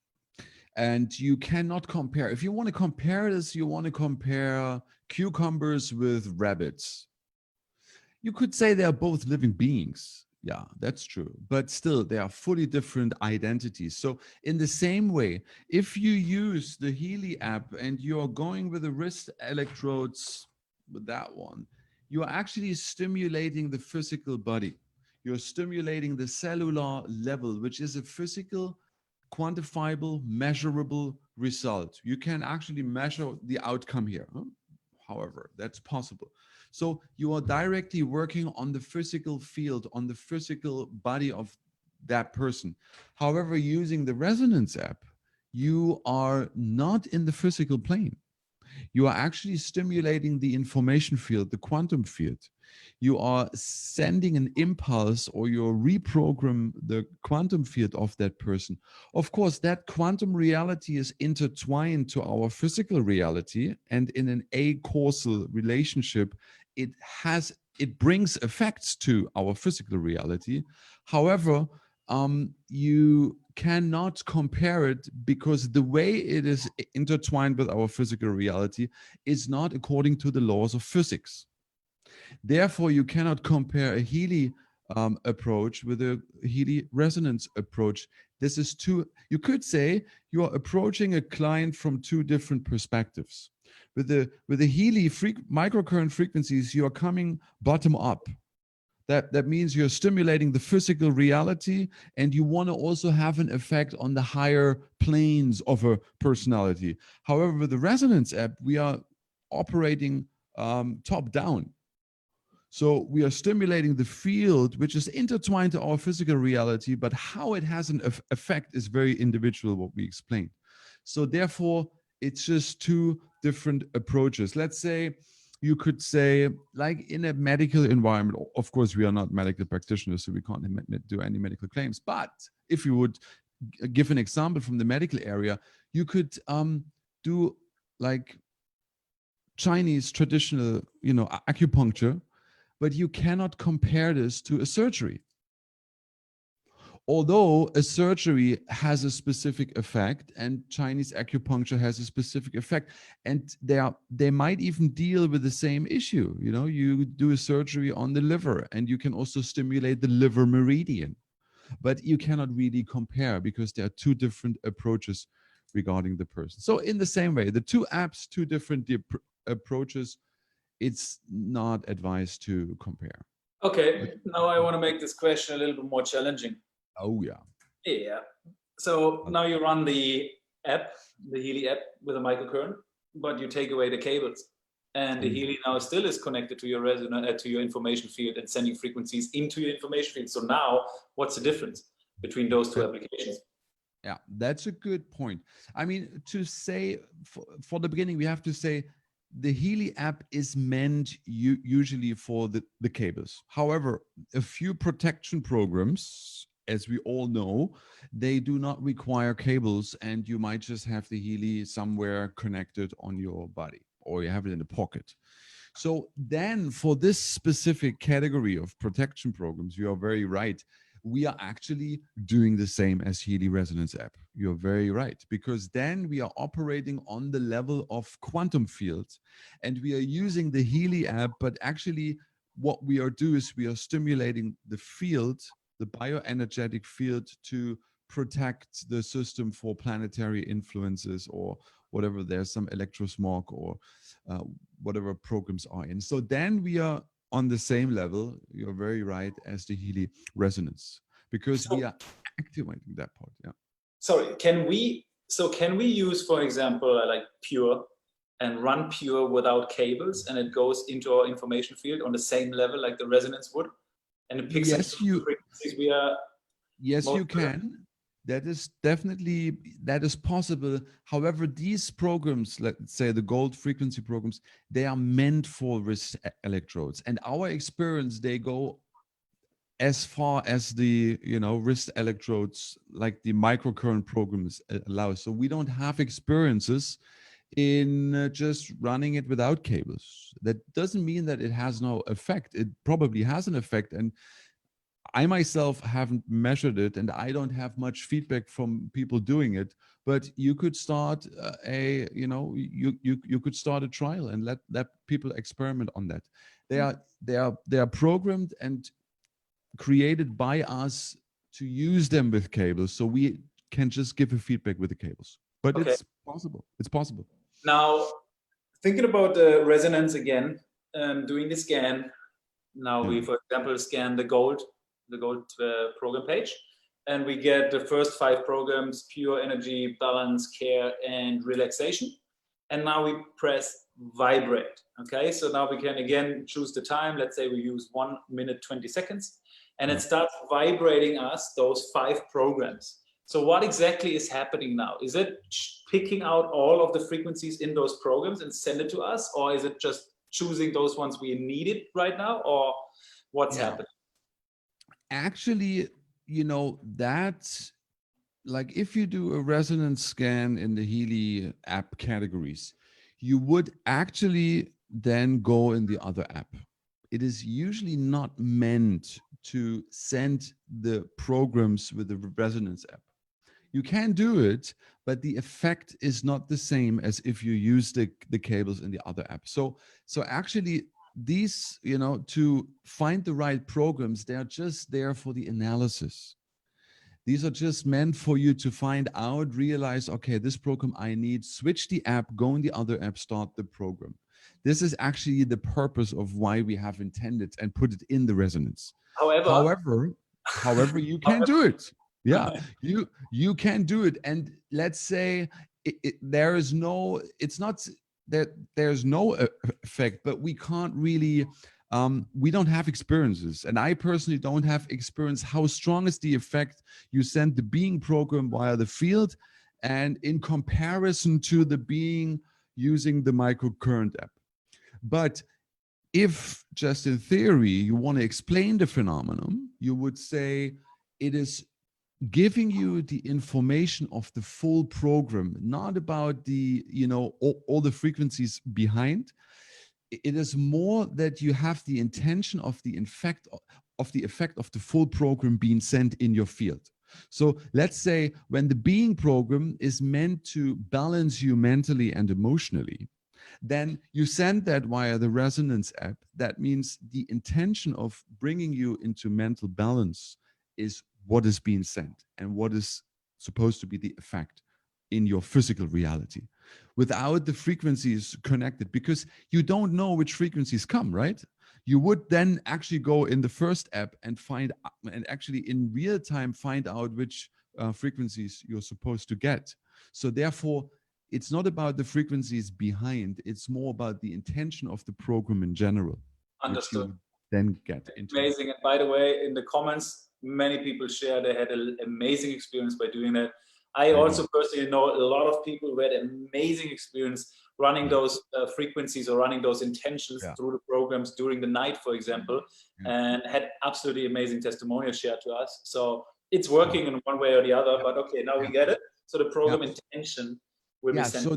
and you cannot compare. If you want to compare this, you want to compare cucumbers with rabbits. You could say they are both living beings. Yeah, that's true. But still, they are fully different identities. So in the same way, if you use the Healy app and you're going with the wrist electrodes with that one, you're actually stimulating the physical body. You're stimulating the cellular level, which is a physical, quantifiable, measurable result. You can actually measure the outcome here. However, that's possible. So you are directly working on the physical field, on the physical body of that person. However, using the resonance app, you are not in the physical plane. You are actually stimulating the information field, the quantum field. You are sending an impulse, or you're reprogram the quantum field of that person. Of course, that quantum reality is intertwined to our physical reality, and in an acausal relationship, it brings effects to our physical reality. However, you cannot compare it, because the way it is intertwined with our physical reality is not according to the laws of physics. Therefore, you cannot compare a Healy approach with a Healy resonance approach. This is you could say you are approaching a client from two different perspectives. With the Healy microcurrent frequencies, you are coming bottom up. That means you're stimulating the physical reality, and you want to also have an effect on the higher planes of a personality. However, with the resonance app, we are operating top down. So we are stimulating the field, which is intertwined to our physical reality, but how it has an effect is very individual, what we explained. So therefore, it's just two different approaches. Let's say, you could say, like in a medical environment, of course, we are not medical practitioners, so we can't do any medical claims. But if you would give an example from the medical area, you could do like Chinese traditional, acupuncture, but you cannot compare this to a surgery. Although a surgery has a specific effect and Chinese acupuncture has a specific effect, and they might even deal with the same issue. You do a surgery on the liver and you can also stimulate the liver meridian, but you cannot really compare because there are two different approaches regarding the person. So in the same way, the two apps, two different approaches, it's not advised to compare. Okay, now I want to make this question a little bit more challenging. Oh yeah. Yeah. So now you run the app, the Healy app with a microcurrent, but you take away the cables. And the Healy now still is connected to your resonance, to your information field and sending frequencies into your information field. So now what's the difference between those two applications? Yeah, that's a good point. I mean, to say for the beginning, we have to say the Healy app is meant usually for the cables. However, a few protection programs, as we all know, they do not require cables, and you might just have the Healy somewhere connected on your body, or you have it in the pocket. So then for this specific category of protection programs, you are very right. We are actually doing the same as Healy Resonance app. You're very right, because then we are operating on the level of quantum fields, and we are using the Healy app, but actually what we are doing is we are stimulating the field, the bioenergetic field, to protect the system for planetary influences or whatever. There's some electrosmog or whatever programs are in. So then we are on the same level, you're very right, as the Healy resonance, because we are activating that part. Yeah. Sorry, can we use, for example, like Pure and run Pure without cables, and it goes into our information field on the same level like the resonance would, and it picks up the frequencies we are. Yes, you can. That is definitely, that is possible. However, these programs, let's say the gold frequency programs, they are meant for wrist electrodes. And our experience, they go as far as the, wrist electrodes, like the microcurrent programs allow. So we don't have experiences in just running it without cables. That doesn't mean that it has no effect. It probably has an effect. And I myself haven't measured it, and I don't have much feedback from people doing it. But you could start you could start a trial and let people experiment on that. They are programmed and created by us to use them with cables, so we can just give a feedback with the cables. But okay, it's possible. It's possible. Now, thinking about the resonance again, doing the scan. Now we, for example, scan the gold program page, and we get the first 5 programs: pure energy, balance, care, and relaxation. And now we press vibrate. Okay, so now we can again choose the time. Let's say we use 1 minute 20 seconds, and it starts vibrating us those 5 programs. So what exactly is happening now? Is it picking out all of the frequencies in those programs and send it to us, or is it just choosing those ones we needed right now, or what's happening? Actually, that, like, if you do a resonance scan in the Healy app categories, you would actually then go in the other app. It is usually not meant to send the programs with the resonance app. You can do it, but the effect is not the same as if you use the cables in the other app. So actually, these, to find the right programs, they are just there for the analysis. These are just meant for you to find out, realize, okay, this program I need, switch the app, go in the other app, start the program. This is actually the purpose of why we have intended and put it in the resonance. However, you can do it. Yeah, you can do it. And let's say there's no effect, but we can't really, we don't have experiences. And I personally don't have experience. How strong is the effect you send the being program via the field, and in comparison to the being using the microcurrent app? But if just in theory you want to explain the phenomenon, you would say it is giving you the information of the full program, not about the, all the frequencies behind. It is more that you have the intention of the effect of the full program being sent in your field. So let's say when the being program is meant to balance you mentally and emotionally, then you send that via the resonance app. That means the intention of bringing you into mental balance is what is being sent and what is supposed to be the effect in your physical reality. without the frequencies connected, because you don't know which frequencies come, right? You would then actually go in the first app and actually in real time find out which frequencies you're supposed to get. So therefore, it's not about the frequencies behind, it's more about the intention of the program in general. Understood. Then get into amazing. And by the way, in the comments, many people share they had an amazing experience by doing that. I also personally know a lot of people who had an amazing experience running those frequencies or running those intentions through the programs during the night, for example, and had absolutely amazing testimonials shared to us. So it's working in one way or the other, but okay, now we get it. So the program intention will be sent. So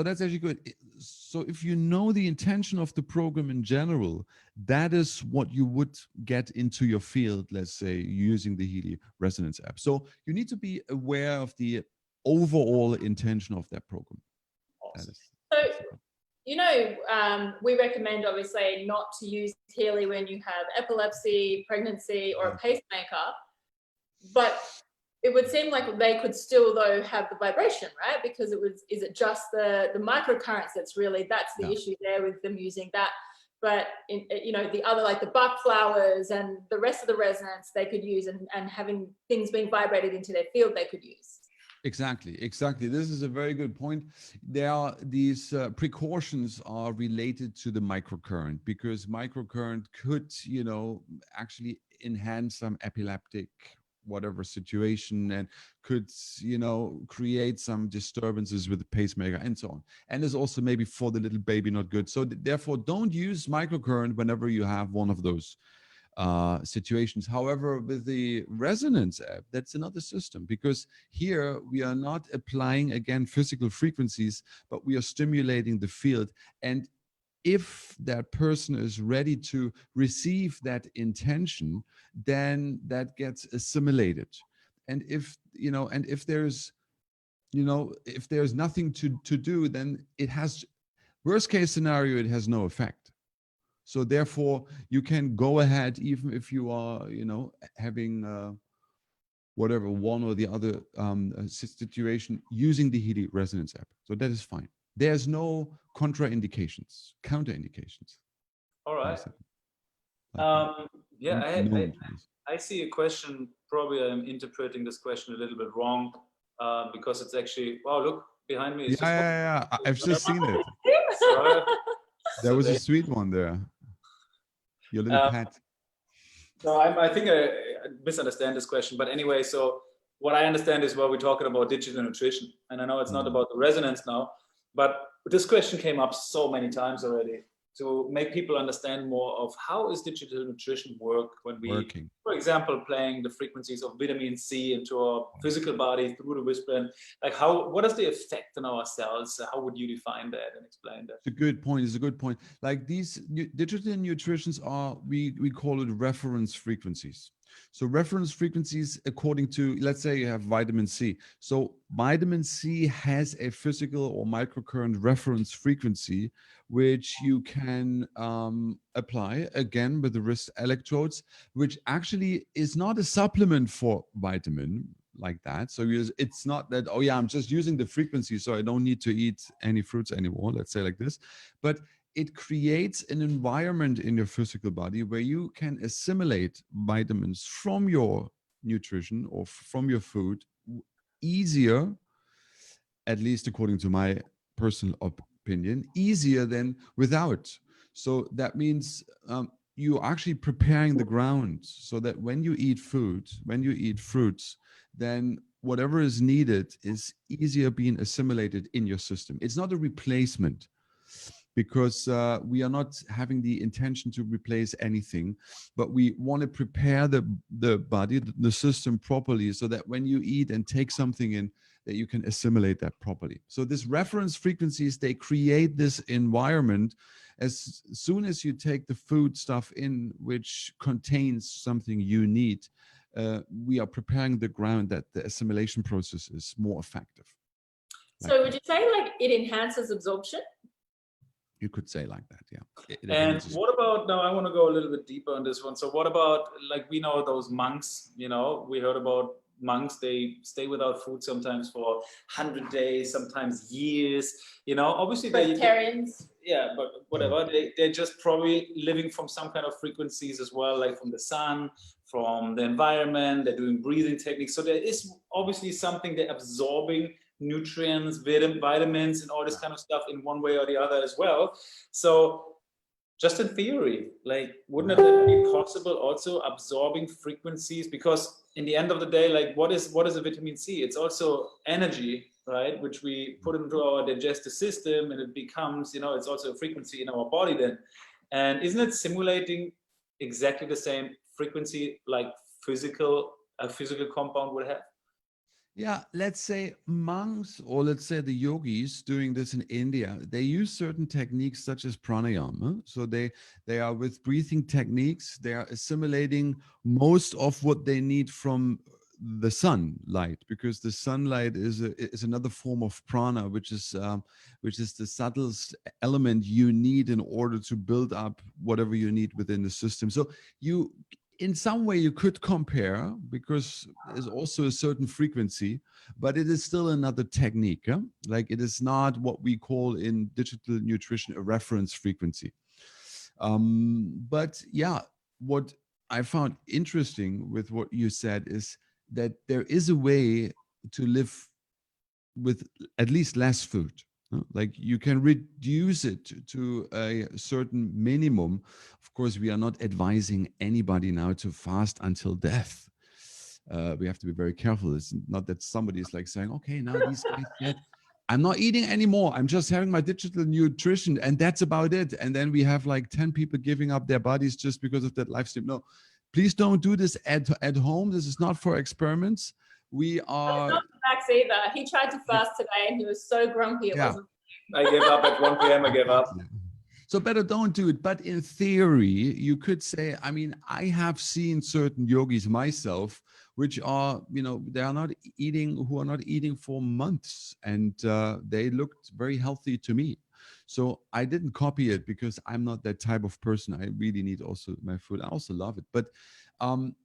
that's actually good. So if you know the intention of the program in general, that is what you would get into your field, let's say, using the Healy Resonance app. So you need to be aware of the overall intention of that program. Awesome. So, you know, we recommend obviously not to use Healy when you have epilepsy, pregnancy, or a pacemaker, but it would seem like they could still, though, have the vibration, right? Because is it just the microcurrents that's the issue there with them using that? But you know, the other, like the Bach flowers and the rest of the resonance they could use, and having things being vibrated into their field they could use. Exactly. This is a very good point. There are these precautions are related to the microcurrent, because microcurrent could, you know, actually enhance some epileptic whatever situation, and could, you know, create some disturbances with the pacemaker and so on. And is also maybe for the little baby not good. So therefore, don't use microcurrent whenever you have one of those situations. However, with the resonance app, that's another system, because here we are not applying again physical frequencies, but we are stimulating the field. And if that person is ready to receive that intention, then that gets assimilated. And if, you know, and if there's, you know, if there's nothing to do, then it has, worst case scenario, it has no effect. So therefore, you can go ahead, even if you are, you know, having whatever one or the other situation, using the Healy Resonance app. So that is fine. There's no contraindications, counterindications. All right. I see a question. Probably I'm interpreting this question a little bit wrong, because it's actually, wow, look behind me. I've just seen it. There was a sweet one there. Your little pet. So I think I misunderstand this question, but anyway, so what I understand is, well, we're talking about digital nutrition, and I know it's not about the resonance now, but this question came up so many times already, to make people understand more of how is digital nutrition work when we, for example, playing the frequencies of vitamin C into our physical body through the wristband. Like what is the effect on our cells? How would you define that and explain that? It's a good point. It's a good point. Like these digital nutritions are, we call it reference frequencies. So reference frequencies according to, let's say you have vitamin C. So vitamin C has a physical or microcurrent reference frequency, which you can apply again with the wrist electrodes, which actually is not a supplement for vitamin like that. So it's not that, oh yeah, I'm just using the frequency, so I don't need to eat any fruits anymore, let's say like this. But it creates an environment in your physical body where you can assimilate vitamins from your nutrition or from your food easier, at least according to my personal opinion, easier than without. So that means you're actually preparing the ground so that when you eat food, when you eat fruits, then whatever is needed is easier being assimilated in your system. It's not a replacement, because we are not having the intention to replace anything, but we want to prepare the body, the system properly, so that when you eat and take something in, that you can assimilate that properly. So these reference frequencies, they create this environment. As soon as you take the food stuff in, which contains something you need, we are preparing the ground that the assimilation process is more effective. So would you say like it enhances absorption? You could say like that, yeah. And what about, now I want to go a little bit deeper on this one. So what about, like, we know those monks, you know, we heard about monks, they stay without food sometimes for 100 days, sometimes years, you know, obviously Vegetarians. yeah, but whatever, they're just probably living from some kind of frequencies as well, like from the sun, from the environment, they're doing breathing techniques. So there is obviously something, they're absorbing nutrients, vitamins and all this kind of stuff in one way or the other as well. So just in theory, like, wouldn't it be possible also absorbing frequencies? Because in the end of the day, like, what is a vitamin C? It's also energy, right? Which we put into our digestive system, and it becomes, you know, it's also a frequency in our body then. And isn't it simulating exactly the same frequency like a physical compound would have? Yeah, let's say monks, or let's say the yogis doing this in India, they use certain techniques such as pranayama. So they are with breathing techniques, they are assimilating most of what they need from the sunlight, because the sunlight is another form of prana, which is the subtlest element you need in order to build up whatever you need within the system. So you, in some way, you could compare, because there's also a certain frequency, but it is still another technique. Huh? Like, it is not what we call in digital nutrition a reference frequency. But yeah, what I found interesting with what you said is that there is a way to live with at least less food. Like, you can reduce it to a certain minimum. Of course, we are not advising anybody now to fast until death. We have to be very careful. It's not that somebody is like saying, okay, now these guys get, I'm not eating anymore, I'm just having my digital nutrition and that's about it. And then we have like 10 people giving up their bodies just because of that lifestyle. No, please don't do this at home. This is not for experiments. We are... It's not Max either. He tried to fast today and he was so grumpy it wasn't. I gave up at 1 p.m. I gave up. So better don't do it. But in theory, you could say, I mean, I have seen certain yogis myself, which are, you know, they are not eating, who are not eating for months, and they looked very healthy to me. So I didn't copy it because I'm not that type of person. I really need also my food. I also love it. But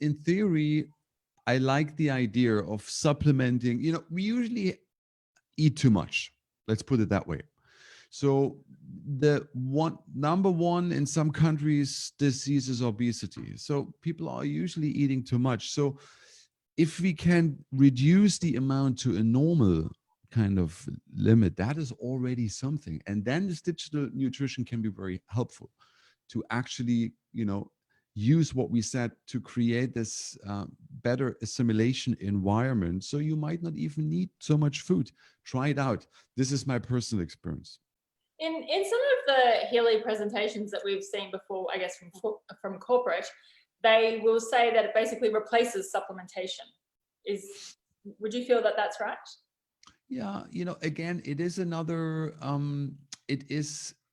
in theory, I like the idea of supplementing. You know, we usually eat too much. Let's put it that way. So the number one in some countries disease is obesity. So people are usually eating too much. So if we can reduce the amount to a normal kind of limit, that is already something. And then this digital nutrition can be very helpful to actually, you know, use what we said to create this better assimilation environment. So you might not even need so much food. Try it out. This is my personal experience. In some of the Healy presentations that we've seen before, I guess from corporate, they will say that it basically replaces supplementation. Would you feel that that's right? Yeah, you know, again, it is another,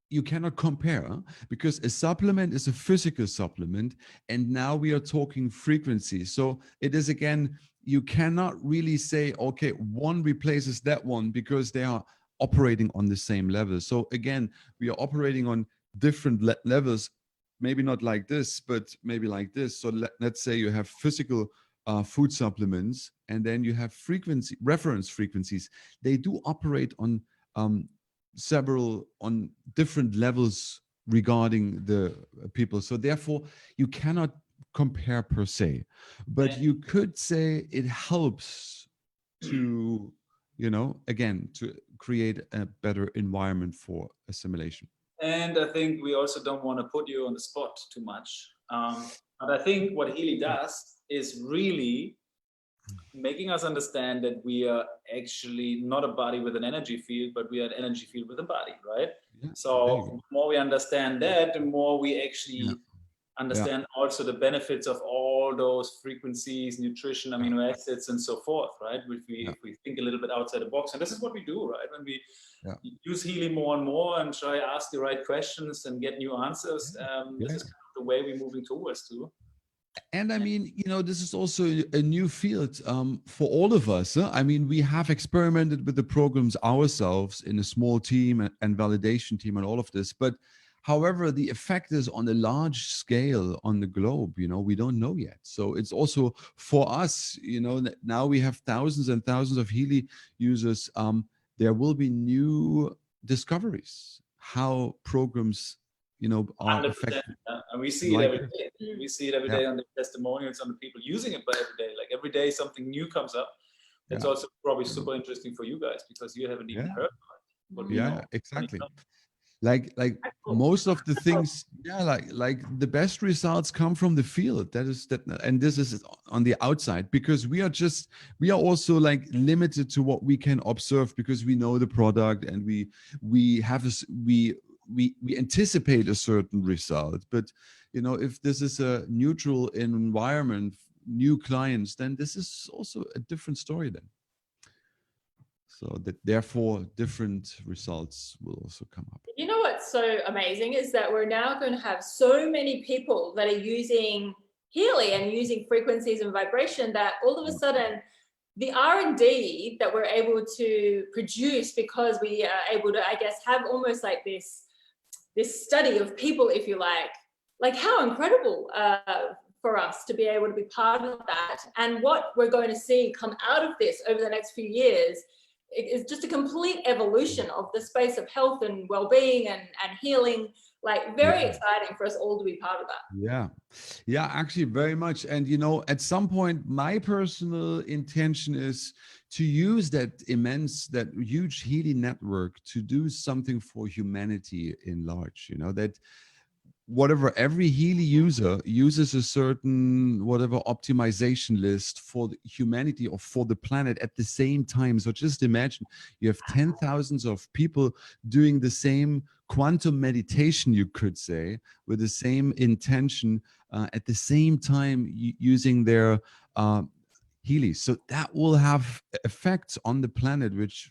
you cannot compare, because a supplement is a physical supplement, and now we are talking frequency. So it is, again, you cannot really say, okay, one replaces that one, because they are operating on the same level. So again, we are operating on different levels, maybe not like this, but maybe like this. So let's say you have physical food supplements, and then you have reference frequencies. They do operate on different levels regarding the people. So therefore, you cannot compare per se, but you could say it helps to, you know, again, to create a better environment for assimilation. And I think we also don't want to put you on the spot too much. But I think what Healy does is really making us understand that we are actually not a body with an energy field, but we are an energy field with a body, right? Yeah, so the more we understand that, the more we actually understand also the benefits of all those frequencies, nutrition, amino acids, and so forth, right? If we think a little bit outside the box, and this is what we do, right? When we use Healy more and more and try to ask the right questions and get new answers, this is kind of the way we're moving towards too. And I mean, you know, this is also a new field for all of us. I mean, we have experimented with the programs ourselves in a small team and validation team and all of this, but However, the effect is on a large scale on the globe, you know, we don't know yet. So it's also for us, you know, that now we have thousands and thousands of Healy users. There will be new discoveries, how programs, you know, are 100%. affected. And we see it Like every this. day. We see it every day on the testimonials, on the people using it by every day. Like every day something new comes up. It's Yeah. also probably super interesting for you guys because you haven't even Yeah. heard about it. But we Yeah, know. exactly. When it Like Cool. most of the things, yeah, like the best results come from the field. And this is on the outside, because we are also like limited to what we can observe, because we know the product and we anticipate a certain result. But you know, if this is a neutral environment, new clients, then this is also a different story then. So that therefore different results will also come up. You know what's so amazing is that we're now going to have so many people that are using Healy and using frequencies and vibration that all of a sudden the R&D that we're able to produce, because we are able to, I guess, have almost like this study of people, if you like how incredible for us to be able to be part of that. And what we're going to see come out of this over the next few years is just a complete evolution of the space of health and well-being and healing. Like very exciting for us all to be part of that. Yeah, actually very much. And you know, at some point my personal intention is to use that huge Healy network to do something for humanity in large, you know, that whatever every Healy user uses a certain whatever optimization list for the humanity or for the planet at the same time. So just imagine you have 10,000s of people doing the same quantum meditation, you could say, with the same intention at the same time using their Healy. So that will have effects on the planet, which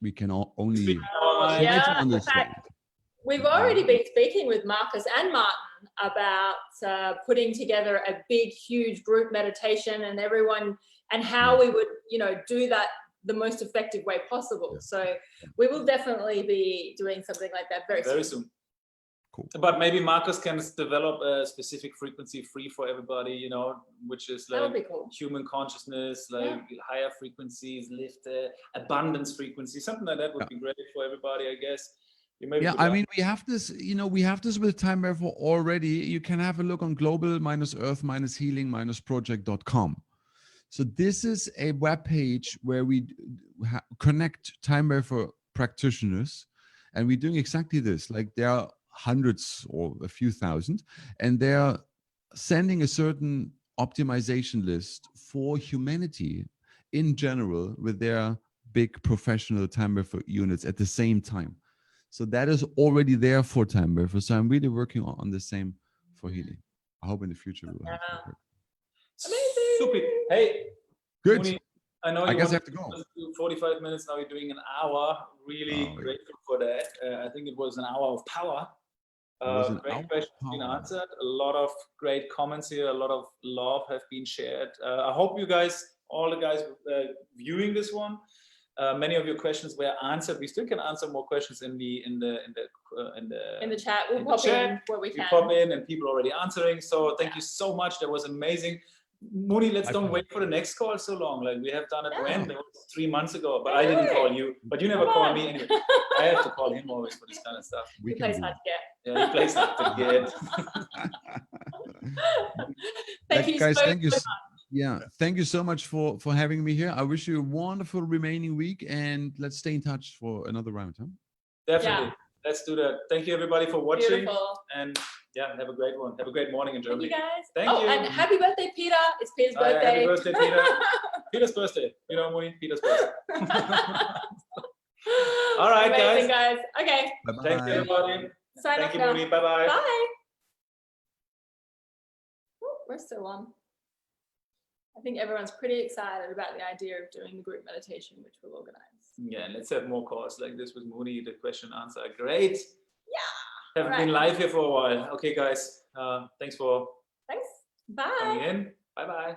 we can only try to understand. We've already been speaking with Marcus and Martin about putting together a big, huge group meditation and everyone, and how we would, you know, do that the most effective way possible. So we will definitely be doing something like that very soon. Cool. But maybe Marcus can develop a specific frequency free for everybody, you know, which is like Cool. Human consciousness, like higher frequencies, lift abundance frequency, something like that would be great for everybody, I guess. I mean, we have this, you know, we have this with Time Wave already. You can have a look on global-earth-healing-project.com. So this is a web page where we connect Time Wave practitioners, and we're doing exactly this. Like there are hundreds or a few thousand, and they're sending a certain optimization list for humanity in general with their big professional Time Wave units at the same time. So that is already there for Time Wave. So I'm really working on the same for Healy. I hope in the future we'll have that. Amazing. Super. Hey, good. Moni, I know I you guess I want have to go. to do 45 minutes. Now you're doing an hour. Really grateful for that. I think it was an hour of power. Great questions been answered. A lot of great comments here. A lot of love have been shared. I hope you guys, all the guys viewing this one, many of your questions were answered. We still can answer more questions in the chat. We'll pop in where we can. Pop in, and people already answering. So thank you so much. That was amazing. Moni, let's don't wait for the next call so long. Like we have done it when? It was 3 months ago, but I didn't call you. But you never call me anyway. I have to call him always for this kind of stuff. He plays hard to get. Yeah, he plays hard to get. Thank you guys, so thank you. much. Yeah, thank you so much for having me here. I wish you a wonderful remaining week, and let's stay in touch for another round, huh? Definitely. Let's do that. Thank you everybody for watching. Beautiful. And yeah, have a great one. Have a great morning in Germany. Thank you guys. Thank you. And happy birthday, Peter. It's Peter's birthday. Happy birthday, Peter. Peter's birthday. You know, Moni, Peter's birthday. All right, amazing, guys. Okay. Bye-bye. Thank you, everybody. Thank you, Moni. Bye-bye. Bye. Ooh, we're still on. I think everyone's pretty excited about the idea of doing the group meditation, which we'll organize. Yeah, and let's have more calls like this with Moni, the question answer. Great. Yeah. Haven't been live here for a while. Okay, guys. Thanks. Bye. Coming in. Bye-bye.